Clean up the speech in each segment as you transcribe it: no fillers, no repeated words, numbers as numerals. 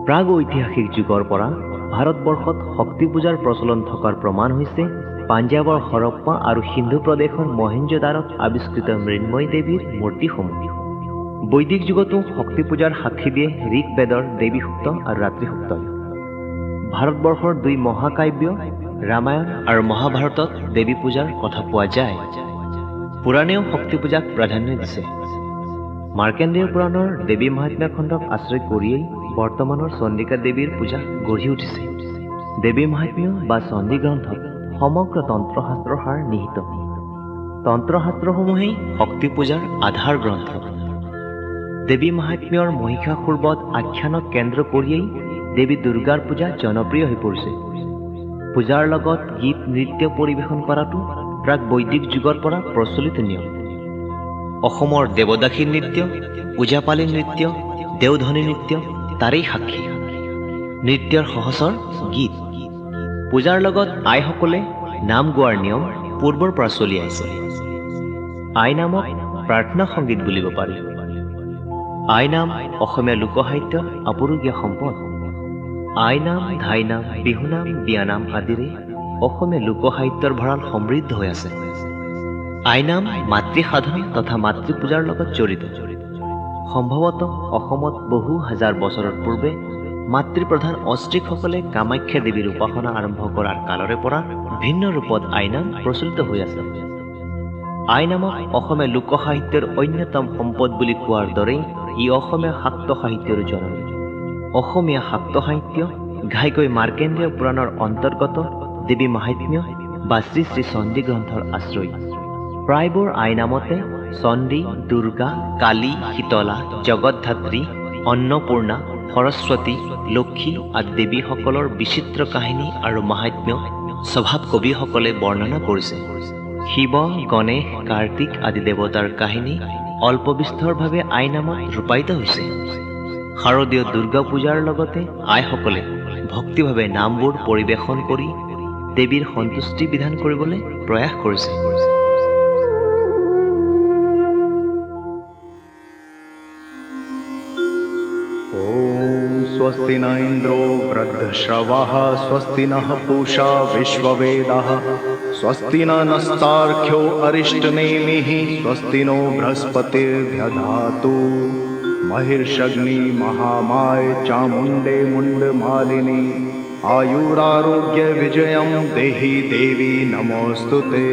প্ৰাগ-ঐতিহাসিক যুগৰ পৰা ভাৰতবৰ্ষত শক্তি পূজাৰ প্ৰচলন থকাৰ প্ৰমাণ হৈছে পাঞ্জাৱৰ হৰপ্পা আৰু সিন্ধু প্ৰদেশৰ মহেঞ্জোদাৰোত আৱিষ্কৃত মৃন্ময়ী দেৱীৰ মূৰ্তিসমূহ। বৈদিক যুগতো শক্তি পূজাৰ সাক্ষী দিয়ে ঋগ্বেদৰ দেৱী সূক্ত আৰু ৰাত্ৰি সূক্তই। ভাৰতবৰ্ষৰ দুই মহাকাব্য ৰামায়ণ আৰু মহাভাৰতত দেৱী পূজাৰ কথা পোৱা যায়। পুৰাণেও শক্তি পূজাক প্ৰাধান্য দিছে। মাৰ্কেন্দেয় পুৰাণৰ দেৱী মাহাত্ম্য খণ্ডক আশ্ৰয় কৰিয়েই বৰ্তমানৰ চণ্ডিকা দেৱীৰ পূজা গঢ়ি উঠিছে। দেৱী মাহাত্ম্য বা চণ্ডী গ্ৰন্থত সমগ্ৰ তন্ত্ৰশাস্ত্ৰৰ সাৰ নিহিত। তন্ত্ৰশাস্ত্ৰসমূহেই শক্তি পূজাৰ আধাৰ গ্ৰন্থ। দেৱী মাহাত্ম্যৰ মহিষাসুৰবধ আখ্যানক কেন্দ্ৰ কৰিয়েই দেৱী দুৰ্গাৰ পূজা জনপ্ৰিয় হৈ পৰিছে। পূজাৰ লগত গীত নৃত্য পৰিৱেশন কৰাটো প্ৰাক বৈদিক যুগৰ পৰা প্ৰচলিত নিয়ম। অসমৰ দেৱদাসী নৃত্য, ওজাপালি নৃত্য, দেওধনী নৃত্য তাৰেই সাক্ষী। নৃত্যৰ সহচৰ গীত। পূজাৰ লগত আইসকলে নাম গোৱাৰ নিয়ম পূৰ্বৰ পৰা চলি আহিছে। আই নামক প্ৰাৰ্থনা সংগীত বুলিব পাৰি। আই নাম অসমীয়া লোকসাহিত্যৰ আপুৰুগীয়া সম্পদ। আই নাম, ধাই নাম, বিহুনাম, বিয়ানাম আদিৰে অসমীয়া লোকসাহিত্যৰ ভঁৰাল সমৃদ্ধ হৈ আছে। আই নাম মাতৃ সাধনা তথা মাতৃ পূজাৰ লগত জড়িত। সম্ভৱতঃ অসমত বহু হাজাৰ বছৰৰ পূৰ্বে মাতৃপ্ৰধান অষ্ট্ৰিকসকলে কামাখ্যা দেৱীৰ উপাসনা আৰম্ভ কৰাৰ কালৰে পৰা ভিন্ন ৰূপত আই নাম প্ৰচলিত হৈ আছে। আই নামক অসমীয়া লোকসাহিত্যৰ অন্যতম সম্পদ বুলি কোৱাৰ দৰেই ই অসমীয়া শাক্ত সাহিত্যৰ জননী। অসমীয়া শাক্ত সাহিত্য ঘাইকৈ মাৰ্কেন্দেয় পুৰাণৰ অন্তৰ্গত দেৱী মাহাত্ম্য বা শ্ৰী শ্ৰী চণ্ডী গ্ৰন্থৰ আশ্ৰয়। প্ৰায়বোৰ আই নামতে চণ্ডী, দুৰ্গা, কালী, শীতলা, জগতধাত্ৰী, অন্নপূৰ্ণা, সৰস্বতী, লক্ষী আদি দেৱীসকলৰ বিচিত্ৰ কাহিনী আৰু মাহাত্ম্য স্বভাৱ কবিসকলে বৰ্ণনা কৰিছে। শিৱ, গণেশ, কাৰ্তিক আদি দেৱতাৰ কাহিনী অল্পবিস্তৰভাৱে আই নামত ৰূপায়িত হৈছে। শাৰদীয় দুৰ্গা পূজাৰ লগতে আইসকলে ভক্তিভাৱে নামবোৰ পৰিৱেশন কৰি দেৱীৰ সন্তুষ্টি বিধান কৰিবলৈ প্ৰয়াস কৰিছে। स्वस्ति न इन्द्रो वृद्धश्रवः स्वस्ति नः पूषा विश्ववेदाः स्वस्ति नस्तार्क्ष्यो अरिष्टनेमिः स्वस्ति नो बृहस्पतिर्दधातु महिर्षग्नि महामाय चामुण्डे मुण्डमालिनी आयुरारोग्य विजयं देहि देवी नमोऽस्तुते।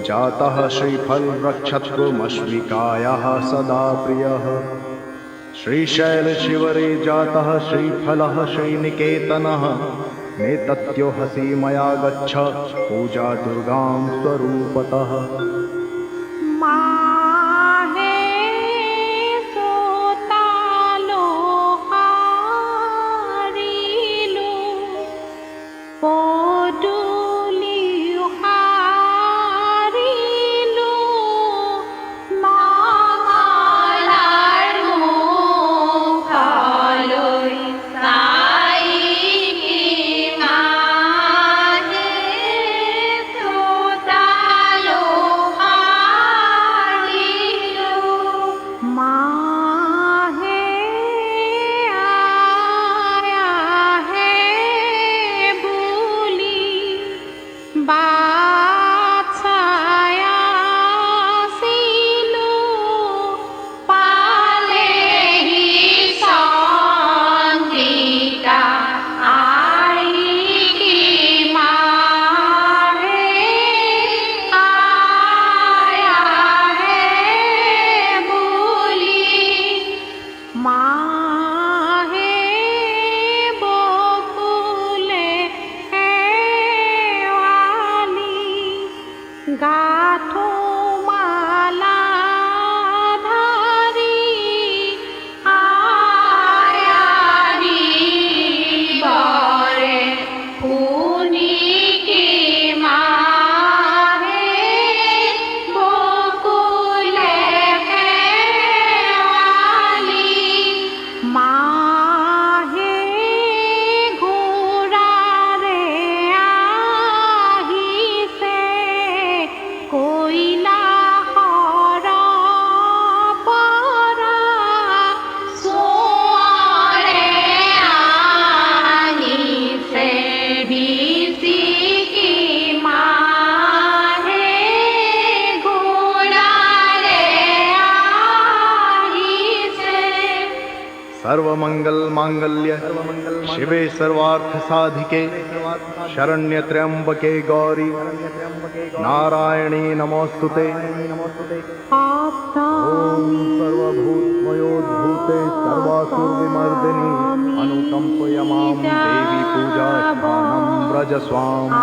जातः श्रीफलवृक्षत्वमश्विकायाः सदा प्रियः श्रीशैलशिवरे जातः श्रीफलः श्रीनिकेतनः नेतत्यो हसि मया गच्छ पूजा दुर्गां स्वरूपतः सर्वमंगल शिवे सर्वार्थसाधिके शरण्ये त्र्यंबके गौरी नारायणी नमोस्तुते ओम सर्वभूतमयोद्भूते सर्वासुरविमर्दिनी अनुकंपय मां देवी पूजा स्थानं व्रज स्वाम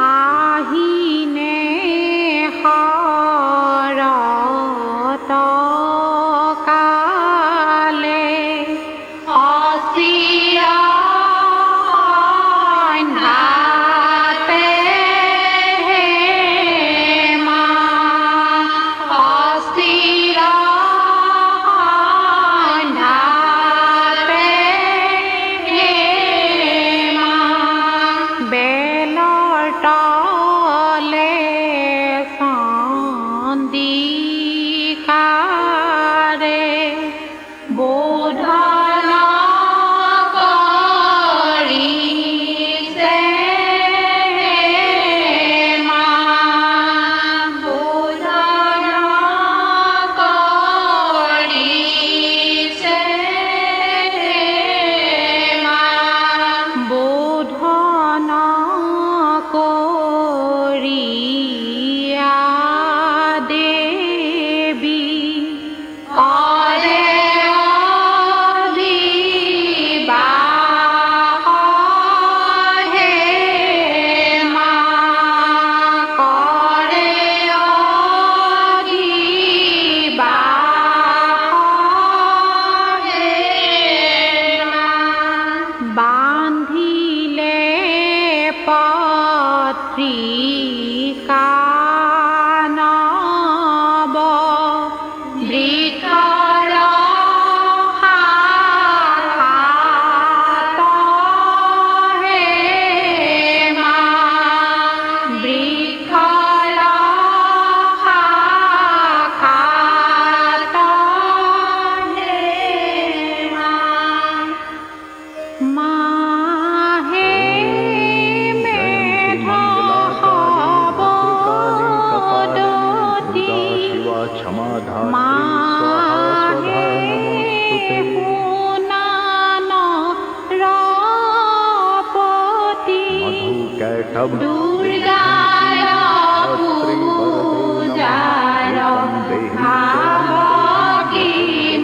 आही ने हारा क्षमाधात्री स्वाहा स्वधा नमोस्तुते। मधुकैटभ दुर्गाय पूजाय भावकी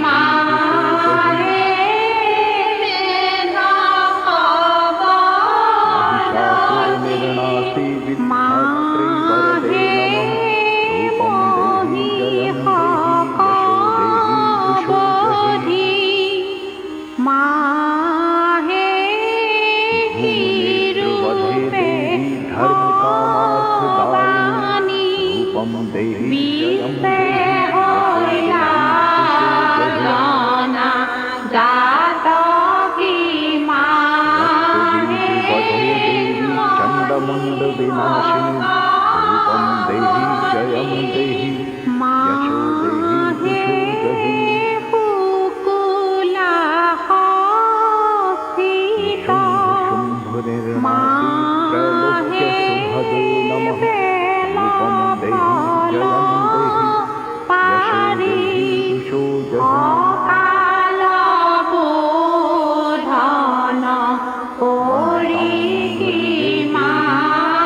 माये महिषासुरनिर्णासी विद्धात्री वरदे नमः। रूपं देहि जयं देहि यशो देहि दुषो जहि। रूपं देहि जयं चण्डमुण्डविनाशिनी। रूपं देहि जयं देहि यशो देहि दुषो जहि। शुम्भनिर्णासी त्रैलोक्यशुभदे नमः। रूपं देहि जयं देहि यशो देहि दुषो जहि।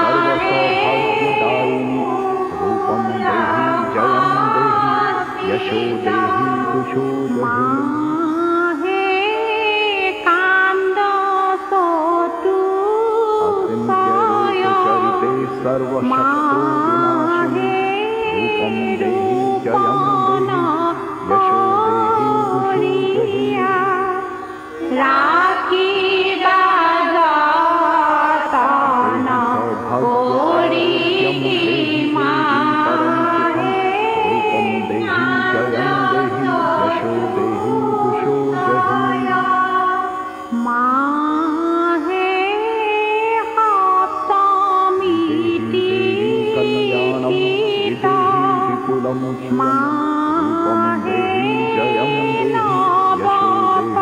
सर्वसौभाग्यदायिनी। रूपं देहि जयं देहि यशो देहि दुषो जहि। अचिन्त्यरूपचरिते सर्वशत्रुविनाशिनी। रूपं देहि जयं देहि यशो देहि दुषो जहि। सौभाग्यं देहि परं सुखं। रूपं देहि जयं देहि यशो देहि दुषो जहि। कल्याणं विदेहि विपुलं क्षीरं। रूपं देहि जयं देहि यशो देहि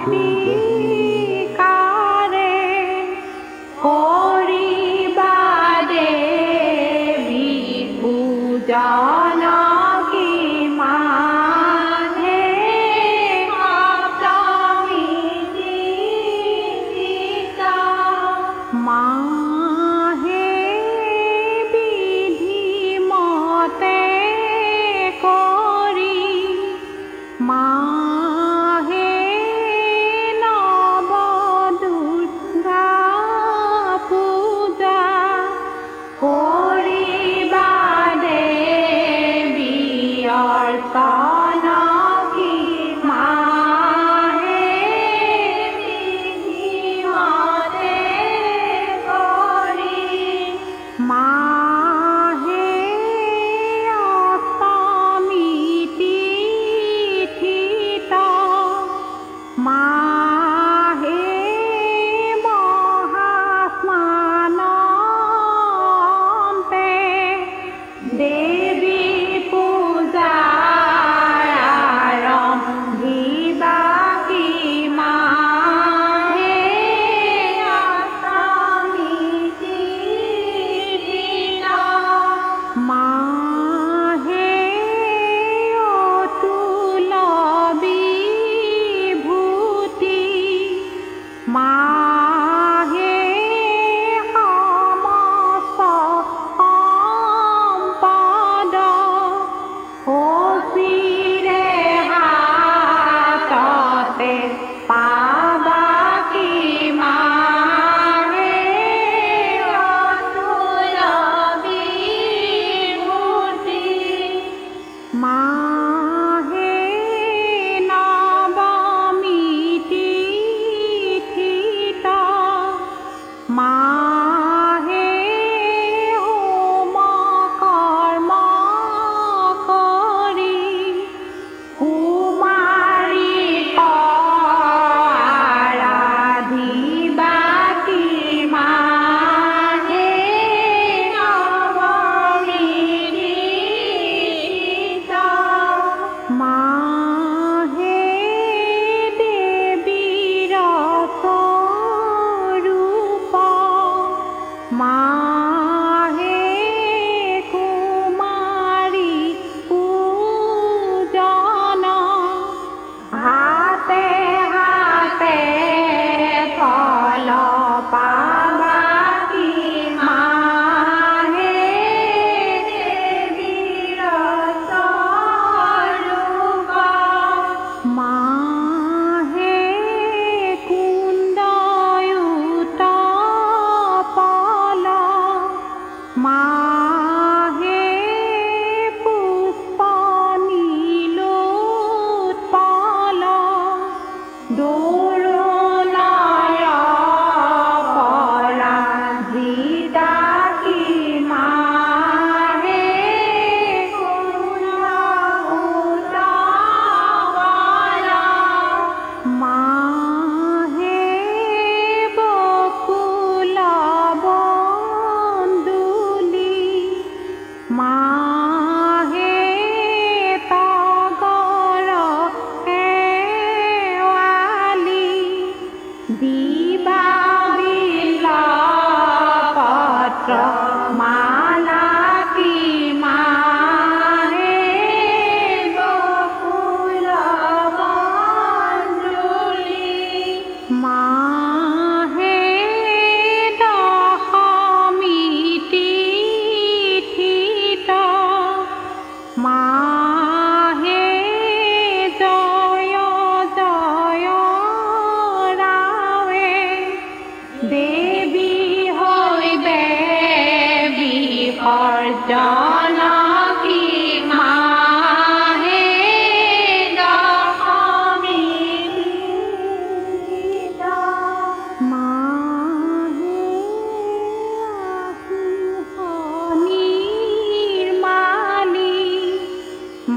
दुषो जहि।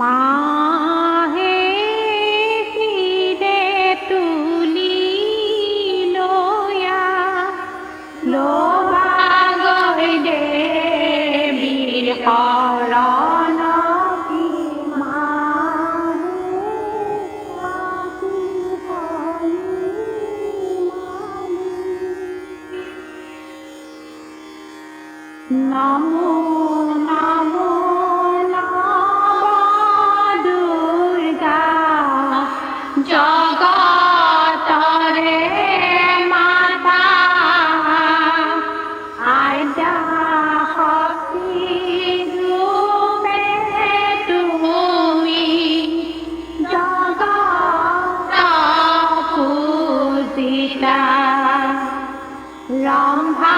মাহে শিৰে তুলি লয়া লবাগৈ দেৱীৰ শৰণ কি নমো নমো নমঃ দুৰ্গা জগতৰে মাতা আদ্যা শক্তি ৰূপে তুমি জগত পূজিতা ৰম্ভা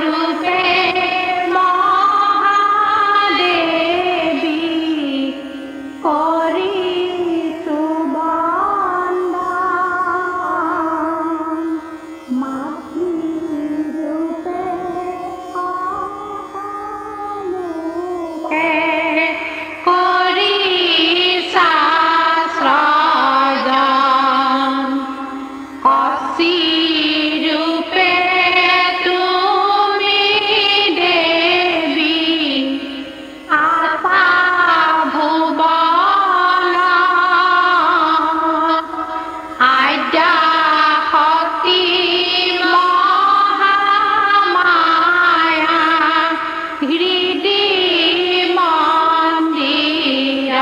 ৰূপে মহাদেৱী কৰিছো বন্দন মাতৃ ৰূপে সকলোকে কৰিছা সৃজন কচি ৰূপে তুমি দেৱী আপা ভুৱন আদ্যা শক্তি মহামায়া হৃদি মন্দিৰ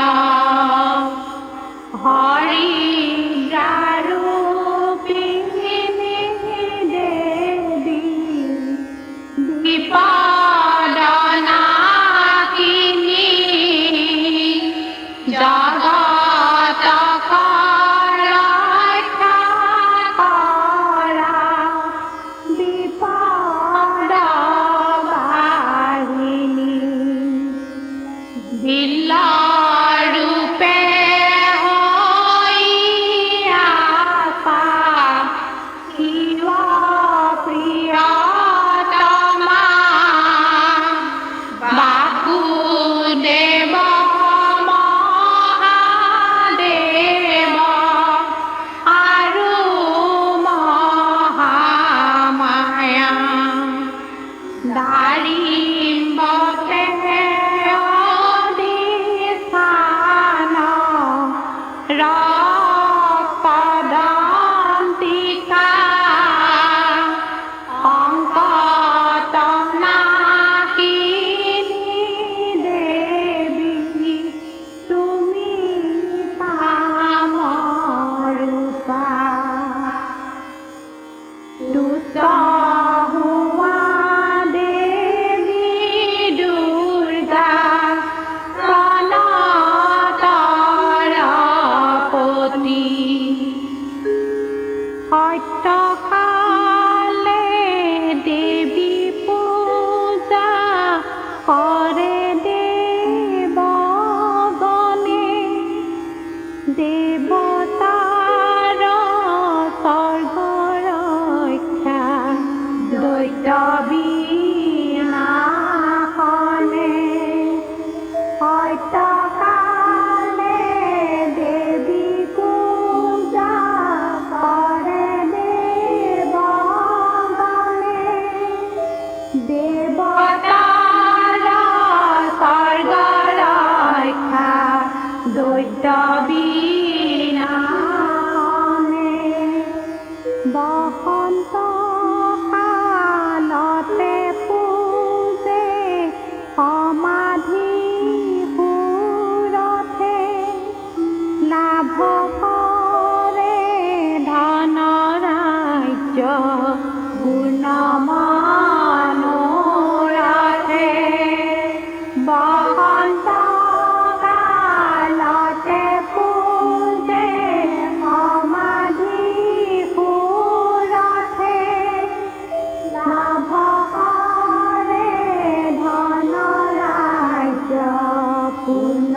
হৰিদ্ৰাৰূপিণী দেৱী বিপদনাশিনী জগতক ৰক্ষা কৰা বিপদবাহিনী বিল্লৰূপে আপা শিৱ প্ৰিয়তমা বাসুদেৱ মহাদেৱ আৰু মহামায়া দাৰিম্বতে অধিষ্ঠান ৰপদন্তিকা সংকটনাশিনী দেৱী তুমি কামৰূপা দুষ্ট হোৱা দেৱী দুৰ্গা প্ৰণতৰ পতি সত্যকালে দেৱী পূজা কৰে দেৱগণে দেৱতাৰ স্বৰ্গৰক্ষা দৈত্য বিনাশনে সত্যকালে দেৱী পূজা কৰে দেৱগণে দেৱতাৰ স্বৰ্গৰক্ষা দৈত্য বিনাশনে বসন্ত কালতে পূজে সমাধি সুৰথে লাভ কৰে ধন ৰাজ্য গুণ মনোৰথে বসন্ত কালতে পূজে সমাধি সুৰথে লাভ কৰে ধন ৰাজ্য গুণ